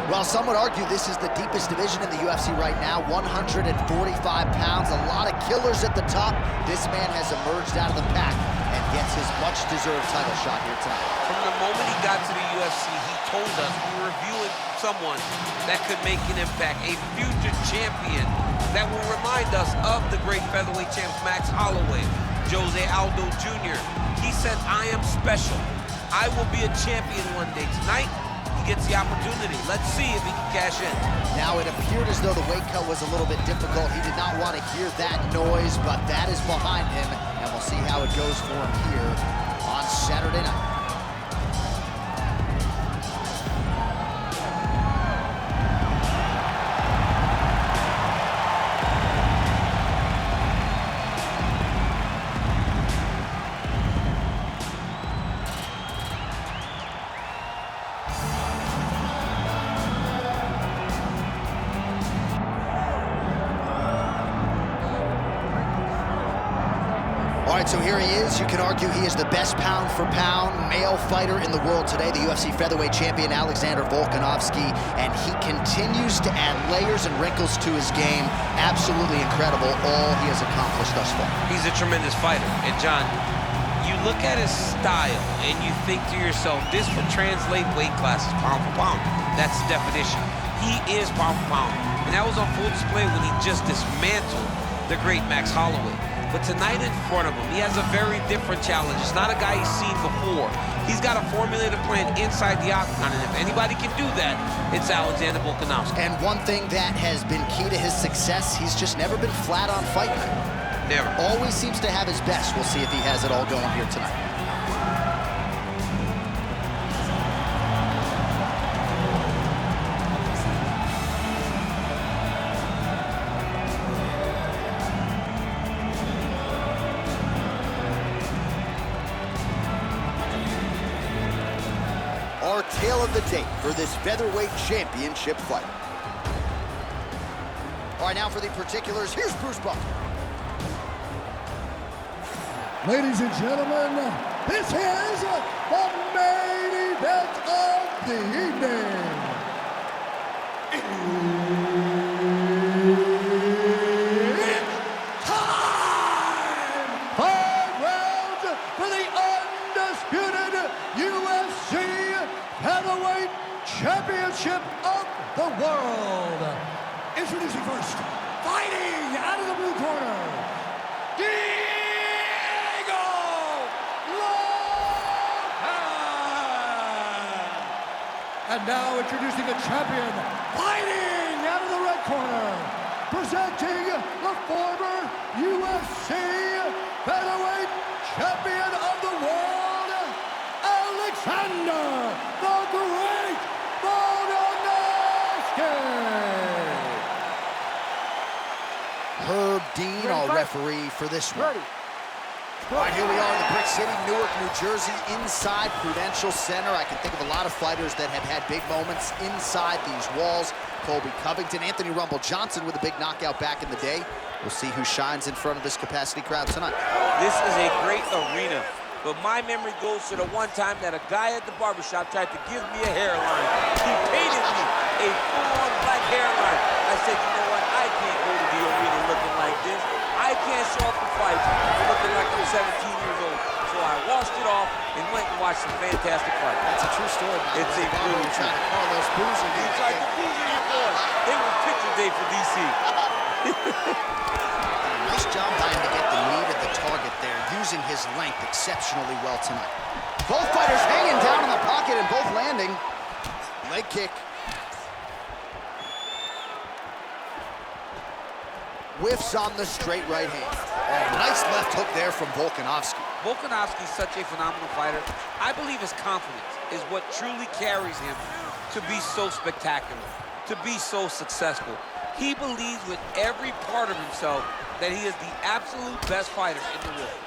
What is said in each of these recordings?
Well, some would argue this is the deepest division in the UFC right now, 145 pounds, a lot of killers at the top. This man has emerged out of the pack and gets his much-deserved title shot here tonight. From the moment he got to the UFC, he told us we were viewing someone that could make an impact, a future champion that will remind us of the great featherweight champs Max Holloway, Jose Aldo Jr. He said, I am special. I will be a champion one day. Tonight, he gets the opportunity. Let's see if he can cash in. Now, it appeared as though the weight cut was a little bit difficult. He did not want to hear that noise, but that is behind him, and we'll see how it goes for him here on Saturday night. All right, so here he is. You can argue he is the best pound-for-pound male fighter in the world today, the UFC featherweight champion, Alexander Volkanovski, and he continues to add layers and wrinkles to his game. Absolutely incredible, all he has accomplished thus far. He's a tremendous fighter, and John, you look at his style, and you think to yourself, this would translate weight classes pound for pound. That's the definition. He is pound for pound, and that was on full display when he just dismantled the great Max Holloway. But tonight in front of him, he has a very different challenge. It's not a guy he's seen before. He's got a formulated plan inside the octagon, and if anybody can do that, it's Alexander Volkanovski. And one thing that has been key to his success, he's just never been flat on fight night. Never. Always seems to have his best. We'll see if he has it all going here tonight. Our tale of the tape for this featherweight championship fight. All right, now for the particulars, here's Bruce Buffer. Ladies and gentlemen, this is the main event of the evening. It's time! 5 rounds for the undisputed UFC Featherweight Championship of the world. Introducing first, fighting out of the blue corner, and now introducing the champion, fighting out of the red corner, presenting the former UFC Featherweight Champion of the World, Alexander the Great Volkanovski. Herb Dean, our referee for this one. All right, here we are in the Brick City, Newark, New Jersey, inside Prudential Center. I can think of a lot of fighters that have had big moments inside these walls. Colby Covington, Anthony Rumble Johnson with a big knockout back in the day. We'll see who shines in front of this capacity crowd tonight. This is a great arena, but my memory goes to the one time that a guy at the barbershop tried to give me a hairline. He painted me a full-on black hairline. I said, you know what, I can't go to the arena looking like this. I can't show up for fights looking like I'm 17 years old. So I washed it off and went and watched some fantastic fights. That's a true story. It's a really true. Trying to call those boozing. He tried to booze your boy. They were picture day for DC. Nice job by him to get the knee to the target there, using his length exceptionally well tonight. Both fighters hanging down in the pocket and both landing. Leg kick. Whiffs on the straight right hand. Oh, nice left hook there from Volkanovski. Volkanovski is such a phenomenal fighter. I believe his confidence is what truly carries him to be so spectacular, to be so successful. He believes with every part of himself that he is the absolute best fighter in the world.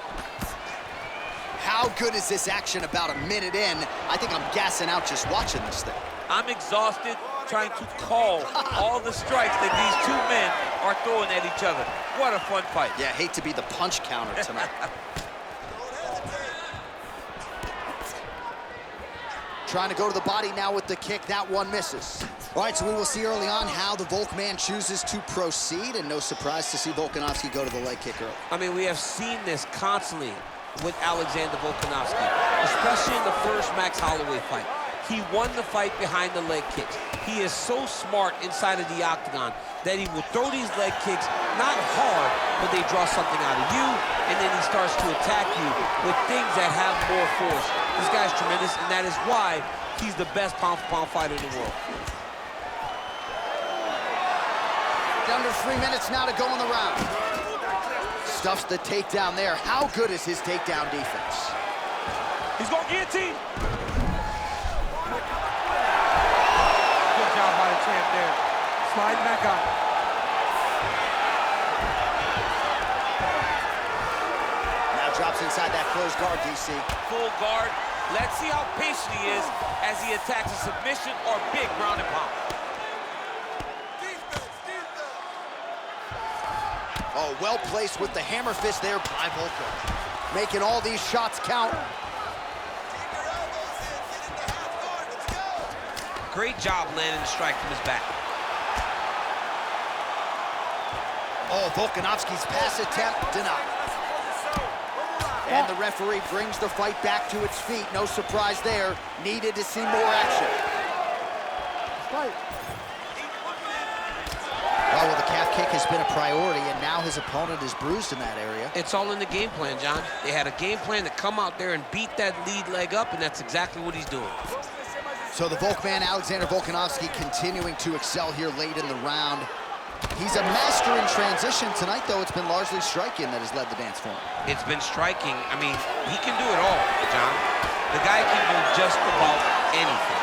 How good is this action about a minute in? I think I'm gassing out just watching this thing. I'm exhausted trying to call all the strikes that these two men are throwing at each other. What a fun fight. Yeah, hate to be the punch counter tonight. Trying to go to the body now with the kick. That one misses. All right, so we will see early on how the Volk man chooses to proceed, and no surprise to see Volkanovski go to the leg kick early. I mean, we have seen this constantly with Alexander Volkanovski, especially in the first Max Holloway fight. He won the fight behind the leg kicks. He is so smart inside of the octagon that he will throw these leg kicks, not hard, but they draw something out of you, and then he starts to attack you with things that have more force. This guy's tremendous, and that is why he's the best pound-for-pound fighter in the world. Under 3 minutes now to go in the round. Stuffs the takedown there. How good is his takedown defense? He's going guillotine. Good job by the champ there. Sliding back out. Now drops inside that closed guard, DC. Full guard. Let's see how patient he is as he attacks a submission or big ground and pound. Oh, well placed with the hammer fist there by Volko. Making all these shots count. Great job landing the strike from his back. Oh, Volkanovski's pass attempt denied. And the referee brings the fight back to its feet. No surprise there. Needed to see more action. Fight. Well, the calf kick has been a priority, and now his opponent is bruised in that area. It's all in the game plan, John. They had a game plan to come out there and beat that lead leg up, and that's exactly what he's doing. So the Volk man, Alexander Volkanovski, continuing to excel here late in the round. He's a master in transition. Tonight, though, it's been largely striking that has led the dance for him. It's been striking. I mean, he can do it all, John. The guy can do just about anything.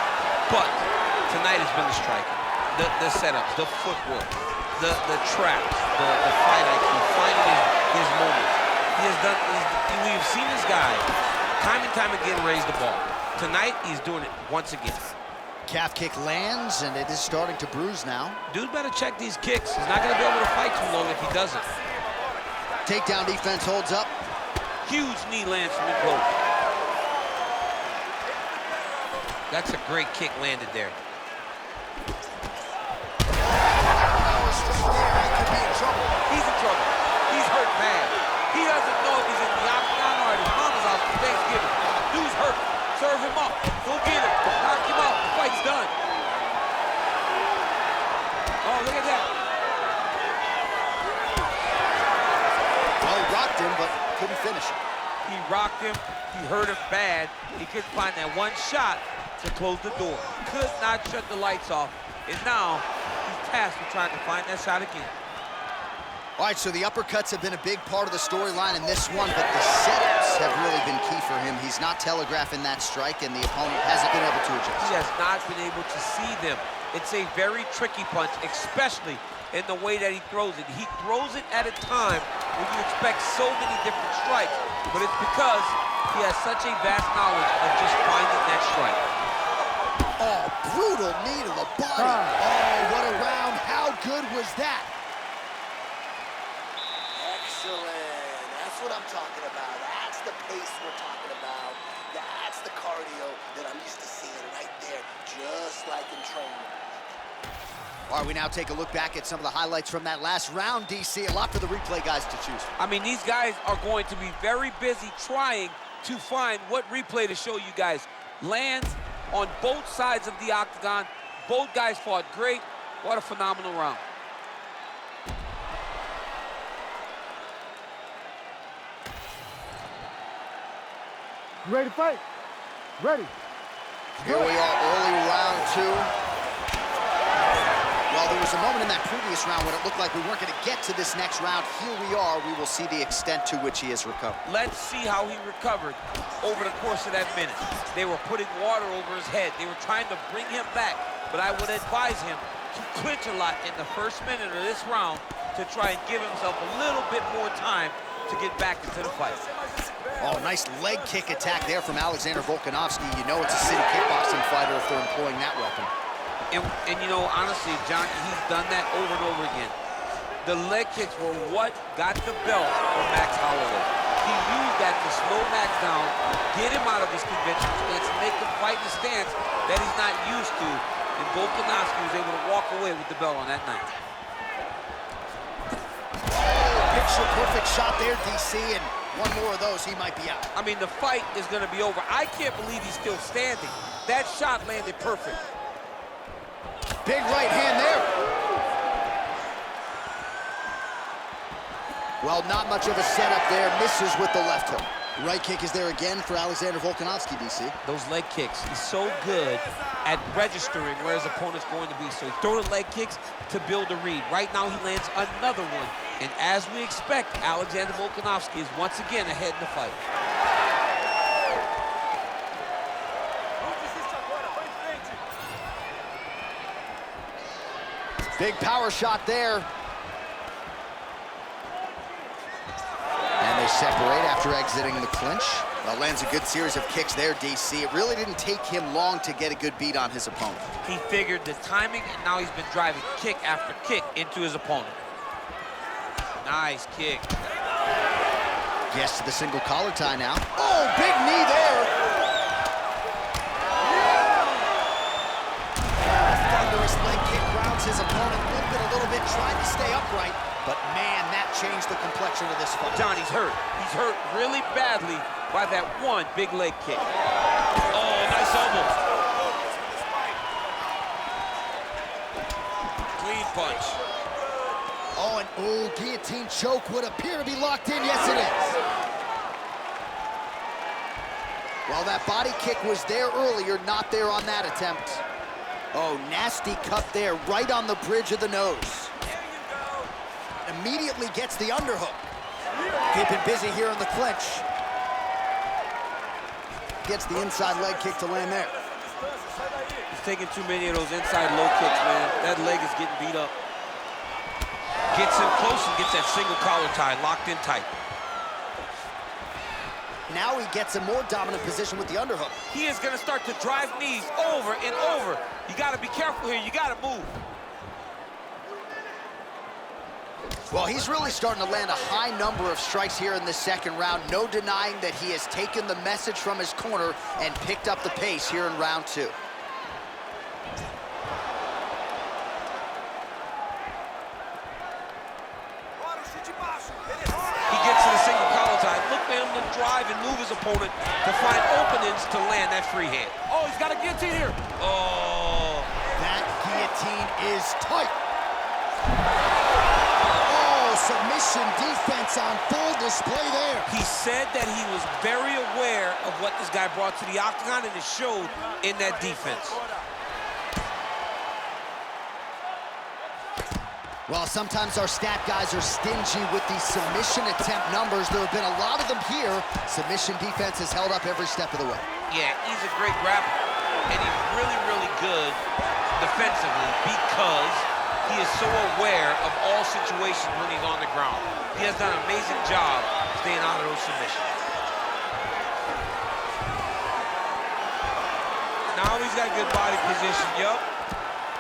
But tonight has been the striking. The setups, the footwork, the traps, the fight IQ, finding his moments. We've seen this guy time and time again raise the bar. Tonight, he's doing it once again. Calf kick lands, and it is starting to bruise now. Dude better check these kicks. He's not going to be able to fight too long if he doesn't. Takedown defense holds up. Huge knee lands from mid-rope. That's a great kick landed there. He's in trouble. He's hurt bad. He doesn't know if he's in the octagon or at his mama's house for Thanksgiving. Dude's hurt. Serve him up. Go get him. Knock him out. The fight's done. Oh, look at that. Well, rocked him, but couldn't finish it. He rocked him. He hurt him bad. He couldn't find that one shot to close the door. Could not shut the lights off. And now he's tasked with trying to find that shot again. All right, so the uppercuts have been a big part of the storyline in this one, but the setups have really been key for him. He's not telegraphing that strike, and the opponent hasn't been able to adjust. He has not been able to see them. It's a very tricky punch, especially in the way that he throws it. He throws it at a time when you expect so many different strikes, but it's because he has such a vast knowledge of just finding that strike. Oh, brutal knee to the body. Oh, what a round. How good was that? Excellent. That's what I'm talking about. That's the pace we're talking about. That's the cardio that I'm used to seeing right there, just like in training. All right, we now take a look back at some of the highlights from that last round, DC. A lot for the replay guys to choose from. I mean, these guys are going to be very busy trying to find what replay to show you guys. Lands on both sides of the octagon. Both guys fought great. What a phenomenal round. Ready to fight? Ready. Here we are, early round two. Well, there was a moment in that previous round when it looked like we weren't going to get to this next round. Here we are. We will see the extent to which he has recovered. Let's see how he recovered over the course of that minute. They were putting water over his head. They were trying to bring him back, but I would advise him to clinch a lot in the first minute of this round to try and give himself a little bit more time to get back into the fight. Oh, nice leg kick attack there from Alexander Volkanovski. You know it's a city kickboxing fighter if they're employing that weapon. And you know, honestly, John, he's done that over and over again. The leg kicks were what got the belt for Max Holloway. He he used that to slow Max down, get him out of his conventional stance, and make him fight the stance that he's not used to. And Volkanovski was able to walk away with the belt on that night. Picture-perfect shot there, DC, and one more of those, he might be out. I mean, the fight is going to be over. I can't believe he's still standing. That shot landed perfect. Big right hand there. Well, not much of a setup there. Misses with the left hook. Right kick is there again for Alexander Volkanovski, DC. Those leg kicks, he's so good at registering where his opponent's going to be. So he throws the leg kicks to build a read. Right now, he lands another one. And as we expect, Alexander Volkanovski is once again ahead in the fight. Big power shot there. And they separate after exiting the clinch. Well, lands a good series of kicks there, DC. It really didn't take him long to get a good beat on his opponent. He figured the timing, and now he's been driving kick after kick into his opponent. Nice kick. Gets to the single collar tie now. Oh, big knee there. Thunderous leg kick grounds his opponent. Limping a little bit, trying to stay upright. But man, that changed the complexion of this fight. John, he's hurt. He's hurt really badly by that one big leg kick. Oh, nice elbow. Clean punch. Oh, and guillotine choke would appear to be locked in. Yes, it is. Well, that body kick was there earlier, not there on that attempt. Oh, nasty cut there, right on the bridge of the nose. Immediately gets the underhook. Keeping busy here in the clinch. Gets the inside leg kick to land there. He's taking too many of those inside low kicks, man. That leg is getting beat up. Gets him close and gets that single collar tie locked in tight. Now he gets a more dominant position with the underhook. He is going to start to drive knees over and over. You got to be careful here. You got to move. Well, he's really starting to land a high number of strikes here in the second round. No denying that he has taken the message from his corner and picked up the pace here in round two. He gets to the single collar tie. Look for him to drive and move his opponent to find openings to land that free hand. Oh, he's got a guillotine here. Oh. That guillotine is tight. Submission defense on full display there. He said that he was very aware of what this guy brought to the octagon, and it showed in that defense. Well, sometimes our stat guys are stingy with these submission attempt numbers. There have been a lot of them here. Submission defense has held up every step of the way. Yeah, he's a great grappler, and he's really, really good defensively because he is so aware of all situations when he's on the ground. He has done an amazing job staying out of those submissions. Now he's got a good body position, yup.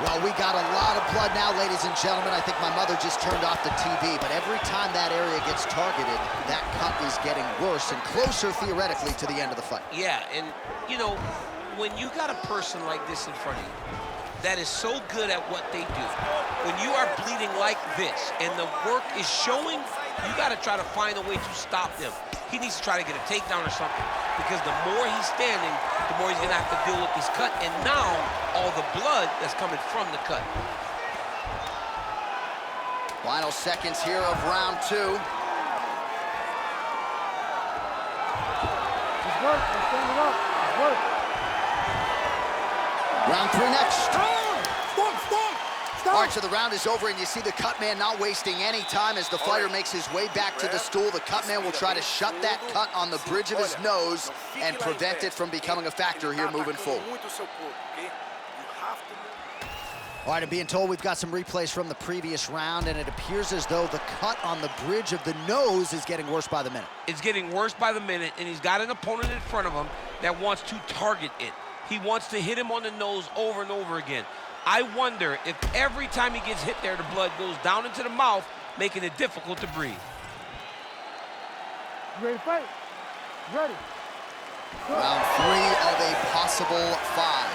Well, we got a lot of blood now, ladies and gentlemen. I think my mother just turned off the TV, but every time that area gets targeted, that cut is getting worse and closer, theoretically, to the end of the fight. Yeah, and, you know, when you got a person like this in front of you, that is so good at what they do. When you are bleeding like this and the work is showing, you got to try to find a way to stop them. He needs to try to get a takedown or something, because the more he's standing, the more he's going to have to deal with this cut, and now all the blood that's coming from the cut. Final seconds here of round two. He's worked. He's standing up. He's worked. Round three next. Stop. All right, so the round is over, and you see the cut man not wasting any time as the fighter makes his way back to the stool. The cut man will try to shut that cut on the bridge of his nose and prevent it from becoming a factor here moving forward. All right, I'm being told we've got some replays from the previous round, and it appears as though the cut on the bridge of the nose is getting worse by the minute. It's getting worse by the minute, and he's got an opponent in front of him that wants to target it. He wants to hit him on the nose over and over again. I wonder if every time he gets hit there, the blood goes down into the mouth, making it difficult to breathe. You ready to fight? Ready. Round 3 of a possible 5.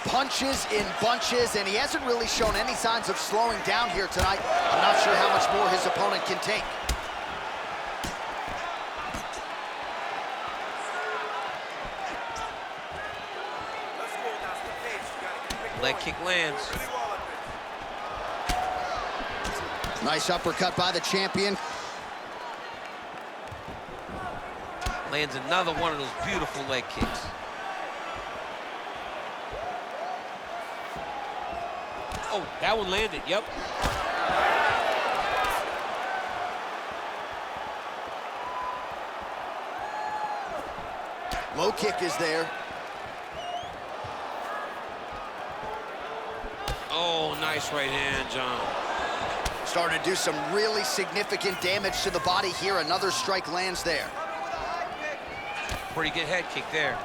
Punches in bunches, and he hasn't really shown any signs of slowing down here tonight. I'm not sure how much more his opponent can take. Leg kick lands. Nice uppercut by the champion. Lands another one of those beautiful leg kicks. Oh, that one landed, yep. Low kick is there. Oh, nice right hand, John. Starting to do some really significant damage to the body here. Another strike lands there. Pretty good head kick there.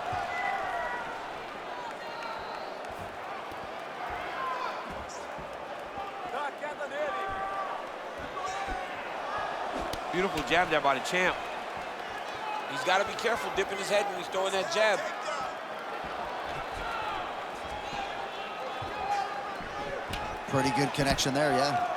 Beautiful jab there by the champ. He's got to be careful dipping his head when he's throwing that jab. Pretty good connection there, yeah.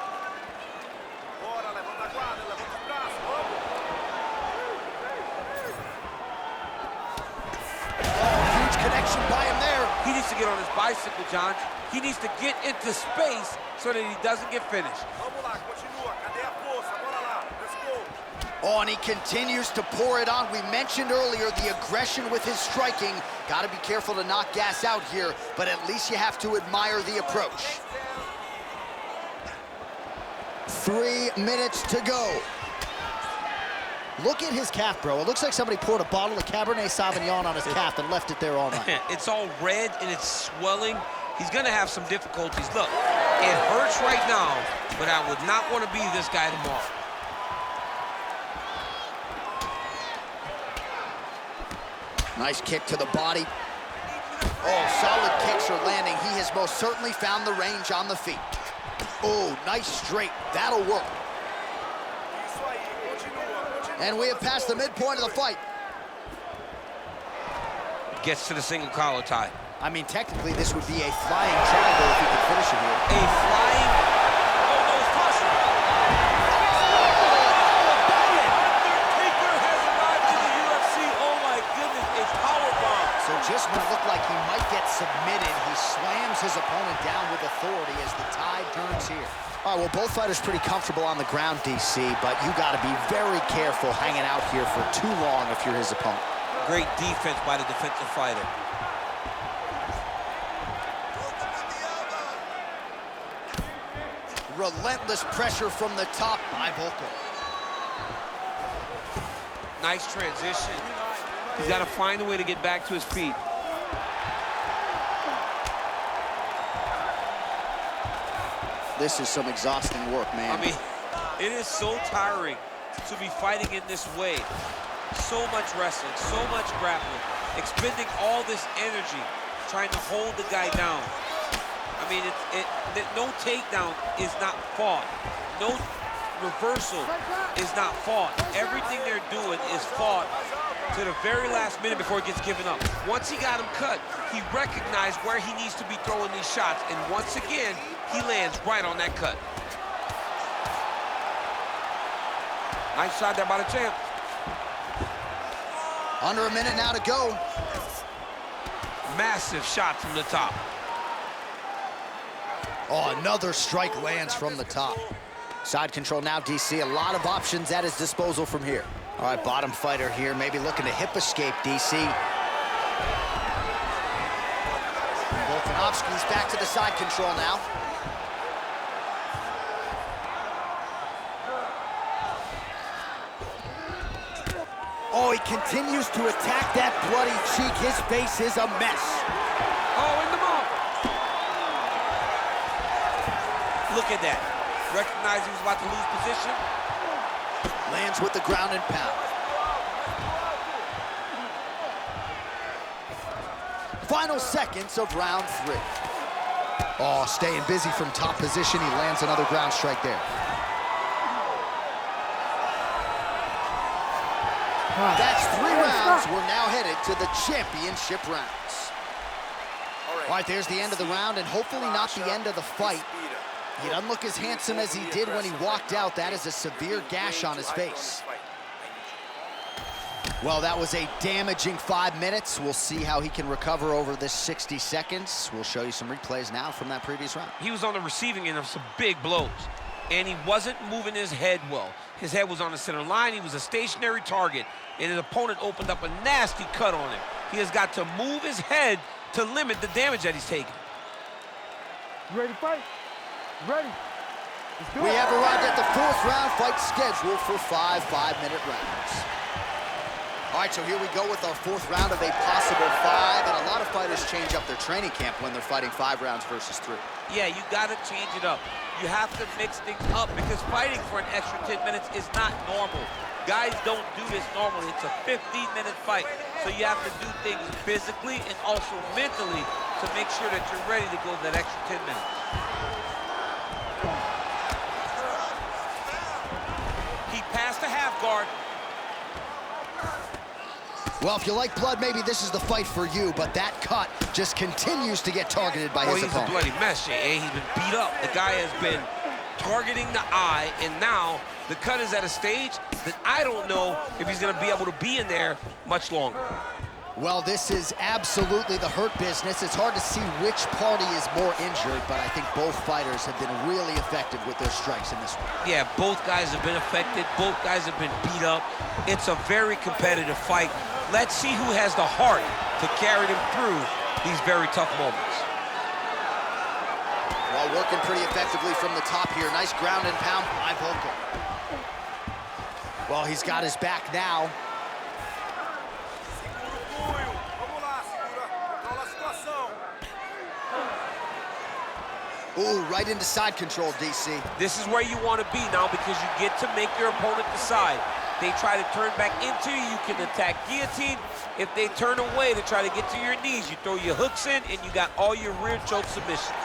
Huge connection by him there. He needs to get on his bicycle, John. He needs to get into space so that he doesn't get finished. Oh, and he continues to pour it on. We mentioned earlier the aggression with his striking. Got to be careful to not gas out here, but at least you have to admire the approach. 3 minutes to go. Look at his calf, bro. It looks like somebody poured a bottle of Cabernet Sauvignon on his calf and left it there all night. It's all red and it's swelling. He's gonna have some difficulties. Look, it hurts right now, but I would not want to be this guy tomorrow. Nice kick to the body. Oh, solid kicks are landing. He has most certainly found the range on the feet. Oh, nice straight. That'll work. And we have passed the midpoint of the fight. Gets to the single collar tie. I mean, technically, this would be a flying triangle if he could finish it here. A flying... Oh, no, it's possible. Undertaker has arrived in the UFC. Oh, my goodness, a powerbomb. So just when it looked like he might get submitted, he slams his opponent down with authority as the tide turns here. All right, well, both fighters pretty comfortable on the ground, DC, but you got to be very careful hanging out here for too long if you're his opponent. Great defense by the defensive fighter. Relentless pressure from the top by Volko. Nice transition. He's got to find a way to get back to his feet. This is some exhausting work, man. I mean, it is so tiring to be fighting in this way. So much wrestling, so much grappling, expending all this energy, trying to hold the guy down. I mean, no takedown is not fought. No reversal is not fought. Everything they're doing is fought to the very last minute before it gets given up. Once he got him cut, he recognized where he needs to be throwing these shots, and once again, he lands right on that cut. Nice shot there by the champ. Under a minute now to go. Massive shot from the top. Oh, another strike lands from the top. Side control now, DC. A lot of options at his disposal from here. All right, bottom fighter here, maybe looking to hip escape, DC. Volkanovski's back to the side control now. Oh, he continues to attack that bloody cheek. His face is a mess. Oh, in the mouth. Look at that. Recognized he was about to lose position. Lands with the ground and pound. Final seconds of round 3. Oh, staying busy from top position. He lands another ground strike there. That's 3 rounds. We're now headed to the championship rounds. All right, there's the end of the round, and hopefully not the end of the fight. He doesn't look as handsome as he did when he walked out. That is a severe gash on his face. Well, that was a damaging 5 minutes. We'll see how he can recover over this 60 seconds. We'll show you some replays now from that previous round. He was on the receiving end of some big blows, and he wasn't moving his head well. His head was on the center line. He was a stationary target, and his opponent opened up a nasty cut on him. He has got to move his head to limit the damage that he's taking. You ready to fight? Ready. We have arrived at the 4th round fight scheduled for 5 5-minute rounds. All right, so here we go with our 4th round of a possible 5, and a lot of fighters change up their training camp when they're fighting 5 rounds versus 3. Yeah, you got to change it up. You have to mix things up because fighting for an extra 10 minutes is not normal. Guys don't do this normally. It's a 15-minute fight, so you have to do things physically and also mentally to make sure that you're ready to go that extra 10 minutes. He passed the half guard. Well, if you like blood, maybe this is the fight for you, but that cut just continues to get targeted by his opponent. He's a bloody mess, Jay. He's been beat up. The guy has been targeting the eye, and now the cut is at a stage that I don't know if he's going to be able to be in there much longer. Well, this is absolutely the hurt business. It's hard to see which party is more injured, but I think both fighters have been really effective with their strikes in this one. Yeah, both guys have been affected. Both guys have been beat up. It's a very competitive fight. Let's see who has the heart to carry them through these very tough moments. Well, working pretty effectively from the top here. Nice ground and pound by Volkov. Well, he's got his back now. Ooh, right into side control, DC. This is where you want to be now because you get to make your opponent decide. They try to turn back into you, you can attack guillotine. If they turn away to try to get to your knees, you throw your hooks in and you got all your rear choke submissions.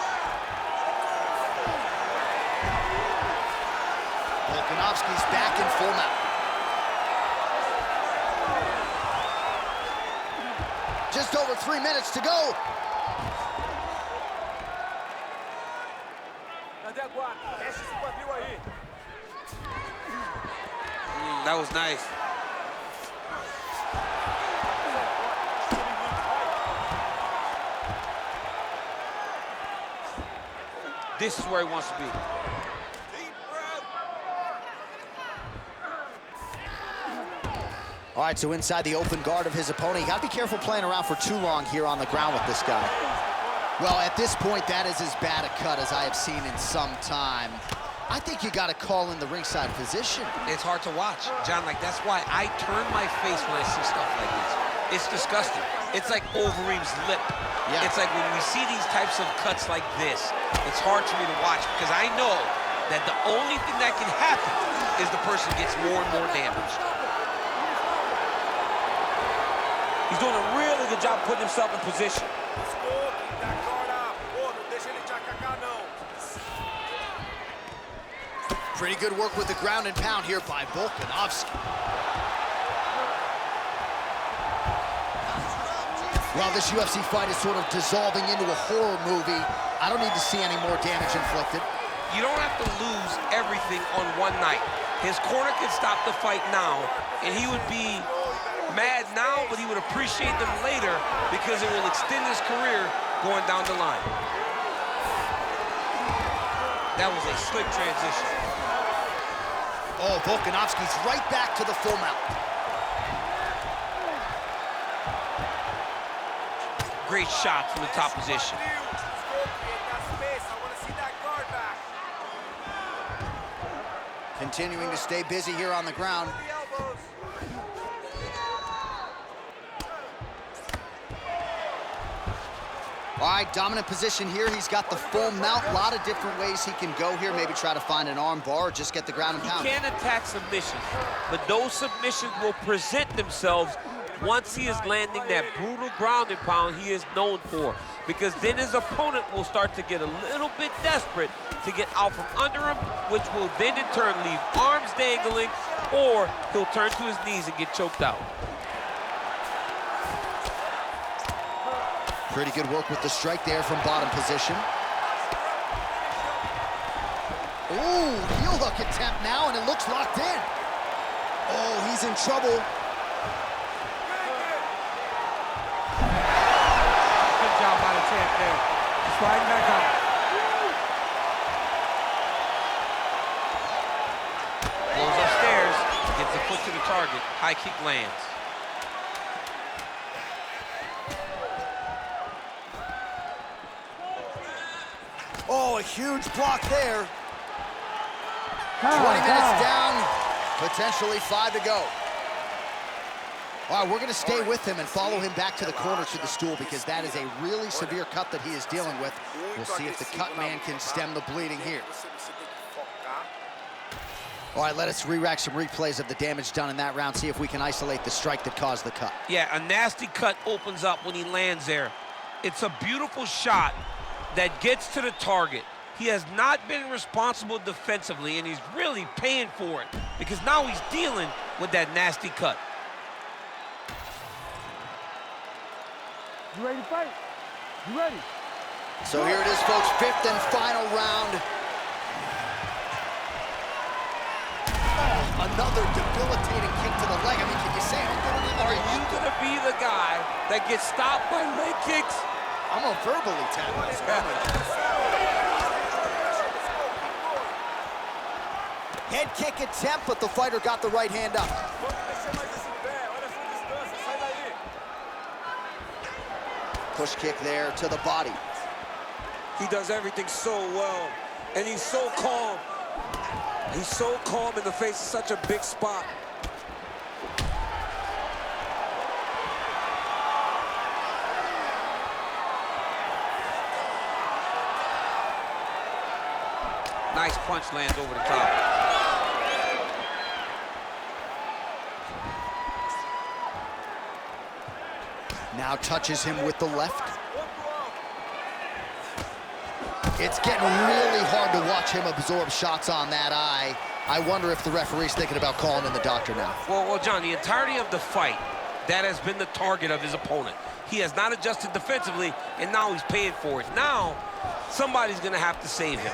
Volkanovski's back in full mount. Just over 3 minutes to go. That was nice. This is where he wants to be. All right, so inside the open guard of his opponent, you got to be careful playing around for too long here on the ground with this guy. Well, at this point, that is as bad a cut as I have seen in some time. I think you got to call in the ringside physician. It's hard to watch, John. Like, that's why I turn my face when I see stuff like this. It's disgusting. It's like Overeem's lip. Yeah. It's like when we see these types of cuts like this, it's hard for me to watch because I know that the only thing that can happen is the person gets more and more damaged. He's doing a really good job putting himself in position. Pretty good work with the ground and pound here by Volkanovski. Well, this UFC fight is sort of dissolving into a horror movie. I don't need to see any more damage inflicted. You don't have to lose everything on one night. His corner can stop the fight now, and he would be mad now, but he would appreciate them later because it will extend his career going down the line. That was a slick transition. Oh, Volkanovski's right back to the full mount. Great shot from the top position. Continuing to stay busy here on the ground. All right, dominant position here. He's got the full mount. A lot of different ways he can go here. Maybe try to find an arm bar or just get the ground and pound. He can attack submissions, but those submissions will present themselves once he is landing that brutal ground and pound he is known for, because then his opponent will start to get a little bit desperate to get out from under him, which will then in turn leave arms dangling, or he'll turn to his knees and get choked out. Pretty good work with the strike there from bottom position. Ooh, heel hook attempt now, and it looks locked in. Oh, he's in trouble. Good job by the champ there. Sliding back up. Goes upstairs, gets the foot to the target. High kick lands. Oh, a huge block there. 20 minutes down, potentially 5 to go. All right, we're going to stay with him and follow him back to the corner to the stool, because that is a really severe cut that he is dealing with. We'll see if the cut man can stem the bleeding here. All right, let us re-rack some replays of the damage done in that round, see if we can isolate the strike that caused the cut. Yeah, a nasty cut opens up when he lands there. It's a beautiful shot that gets to the target. He has not been responsible defensively, and he's really paying for it, because now he's dealing with that nasty cut. You ready to fight? You ready? So here it is, folks, 5th and final round. Oh, another debilitating kick to the leg. I mean, can you say anything? Are you gonna be the guy that gets stopped by leg kicks? I'm gonna verbally tap this. Head kick attempt, but the fighter got the right hand up. Push kick there to the body. He does everything so well, and he's so calm. He's so calm in the face of such a big spot. Nice punch lands over the top. Now touches him with the left. It's getting really hard to watch him absorb shots on that eye. I wonder if the referee's thinking about calling in the doctor now. Well, John, the entirety of the fight, that has been the target of his opponent. He has not adjusted defensively, and now he's paying for it. Now, somebody's gonna have to save him.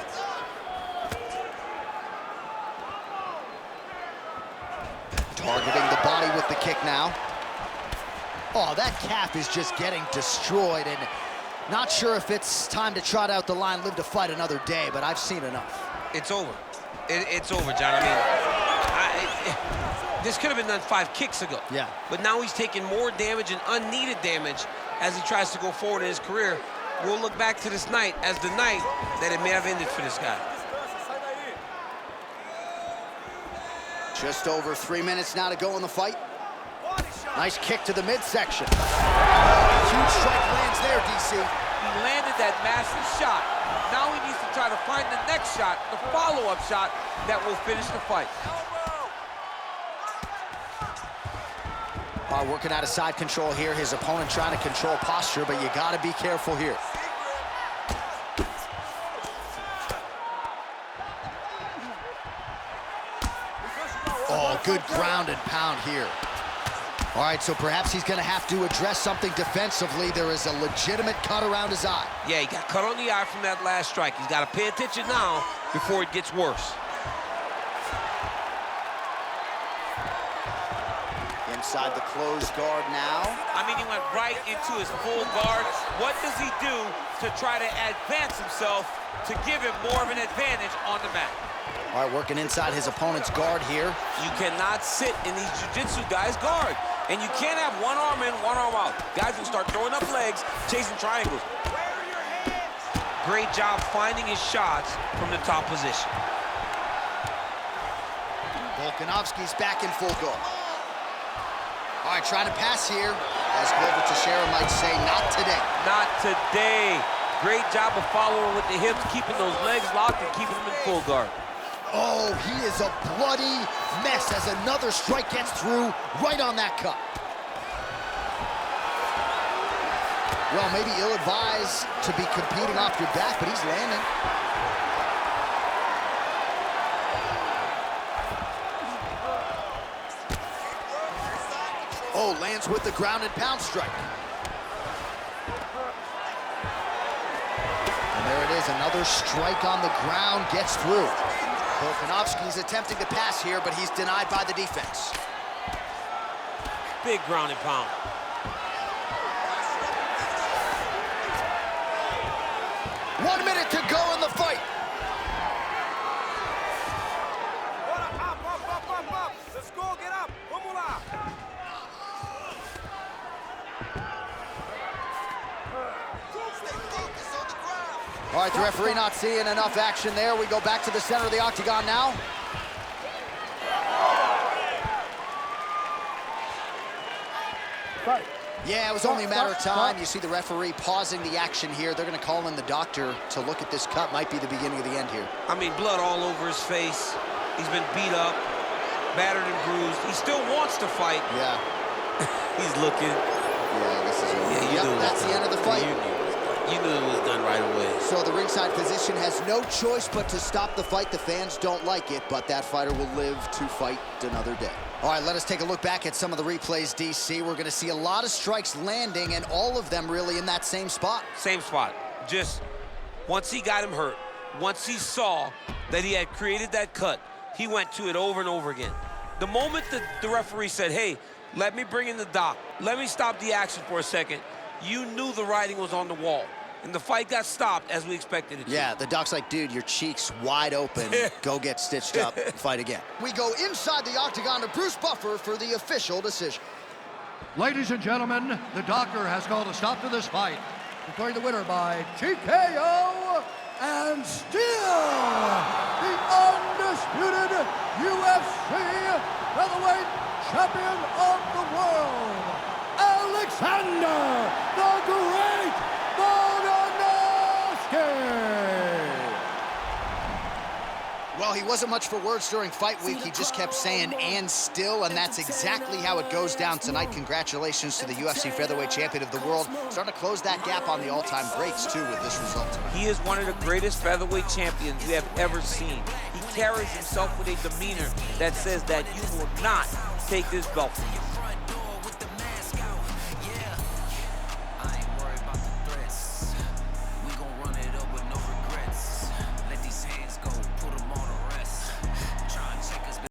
Targeting the body with the kick now. Oh, that calf is just getting destroyed, and not sure if it's time to trot out the line, live to fight another day, but I've seen enough. It's over. It's over, John. I mean, this could have been done 5 kicks ago. Yeah. But now he's taking more damage and unneeded damage as he tries to go forward in his career. We'll look back to this night as the night that it may have ended for this guy. Just over 3 minutes now to go in the fight. Nice kick to the midsection. Huge strike lands there, DC. He landed that massive shot. Now he needs to try to find the next shot, the follow-up shot that will finish the fight. Working out of side control here. His opponent trying to control posture, but you got to be careful here. Oh, good ground and pound here. All right, so perhaps he's going to have to address something defensively. There is a legitimate cut around his eye. Yeah, he got cut on the eye from that last strike. He's got to pay attention now before it gets worse. Inside the closed guard now. I mean, he went right into his full guard. What does he do to try to advance himself to give him more of an advantage on the mat? All right, working inside his opponent's guard here. You cannot sit in these jiu-jitsu guys' guard. And you can't have one arm in, one arm out. Guys will start throwing up legs, chasing triangles. Great job finding his shots from the top position. Volkanovski's back in full guard. All right, trying to pass here. As Glover Teixeira might say, not today. Not today. Great job of following with the hips, keeping those legs locked and keeping them in full guard. Oh, he is a bloody mess as another strike gets through right on that cut. Well, maybe ill-advised to be competing off your back, but he's landing. Oh, lands with the ground and pound strike. And there it is, another strike on the ground, gets through. Volkanovski's attempting to pass here, but he's denied by the defense. Big ground and pound. One minute to go in the fight. Let's go, get up. All right, the referee not seeing enough action there. We go back to the center of the octagon now. Fight. Yeah, it was only a matter of time. You see the referee pausing the action here. They're going to call in the doctor to look at this cut. Might be the beginning of the end here. I mean, blood all over his face. He's been beat up, battered and bruised. He still wants to fight. Yeah. He's looking. Yeah, this is over. Yeah, Yep, that's the end of the fight. You knew it was done right away. So the ringside physician has no choice but to stop the fight. The fans don't like it, but that fighter will live to fight another day. All right, let us take a look back at some of the replays, DC. We're going to see a lot of strikes landing, and all of them really in that same spot. Same spot. Just once he got him hurt, once he saw that he had created that cut, he went to it over and over again. The moment that the referee said, hey, let me bring in the doc, let me stop the action for a second, you knew the writing was on the wall. And the fight got stopped as we expected it to. Yeah, the doc's like, dude, your cheek's wide open. Go get stitched up, fight again. We go inside the octagon to Bruce Buffer for the official decision. Ladies and gentlemen, the doctor has called a stop to this fight, declaring the winner by TKO and still the undisputed UFC Featherweight Champion of the World, Alexander the Great Volkanovski. Well, he wasn't much for words during fight week. He just kept saying, and still, and that's exactly how it goes down tonight. Congratulations to the UFC Featherweight Champion of the World. Starting to close that gap on the all-time greats, too, with this result tonight. He is one of the greatest featherweight champions we have ever seen. He carries himself with a demeanor that says that you will not take this belt from you.